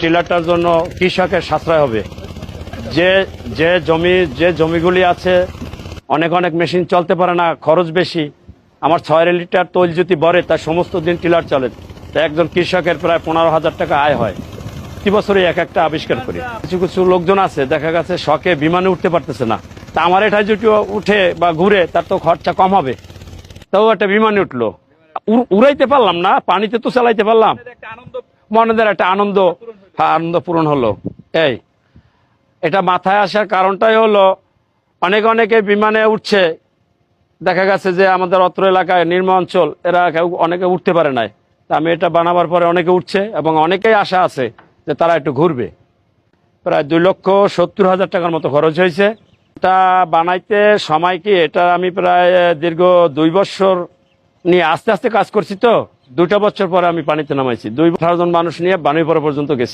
টিলারটার জন্য কৃষকের সাশ্রয় হবে। যে যে জমিগুলি আছে অনেক অনেক মেশিন চলতে পারে না, খরচ বেশি। আমার 6 লিটার তৈল যদি ভরে তার সমস্ত দিন টিলার চলে, তা একজন কৃষকের প্রায় 15,000 টাকা আয় হয়। প্রতি বছরই এক একটা আবিষ্কার করি। কিছু কিছু লোকজন আছে দেখা গেছে শখে বিমানে উঠতে পারতেছে না, তা আমার এটা যদি উঠে বা ঘুরে তার তো খরচা কম হবে, তাও একটা বিমানে উঠলো, উড়াইতে পারলাম না, পানিতে তো চালাইতে পারলাম, মনের একটা আনন্দ, আনন্দ পূরণ হলো। এই এটা মাথায় আসার কারণটাই হলো অনেকে বিমানে উঠছে, দেখা গেছে যে আমাদের অত্র এলাকায় নিম্ন অঞ্চল এরা কেউ অনেকে উঠতে পারে নাই। তা আমি এটা বানাবার পরে অনেকে উঠছে এবং অনেকেই আশা আছে যে তারা একটু ঘুরবে। প্রায় 2,70,000 টাকার মতো খরচ হয়েছে। এটা বানাইতে সময় কি, এটা আমি প্রায় দীর্ঘ 2 বছর নিয়ে আস্তে আস্তে কাজ করছি, তো 2টা বছর পরে আমি পানিতে নামাইছি। 18 জন মানুষ নিয়ে বানুইপাড়া পর্যন্ত গেছি।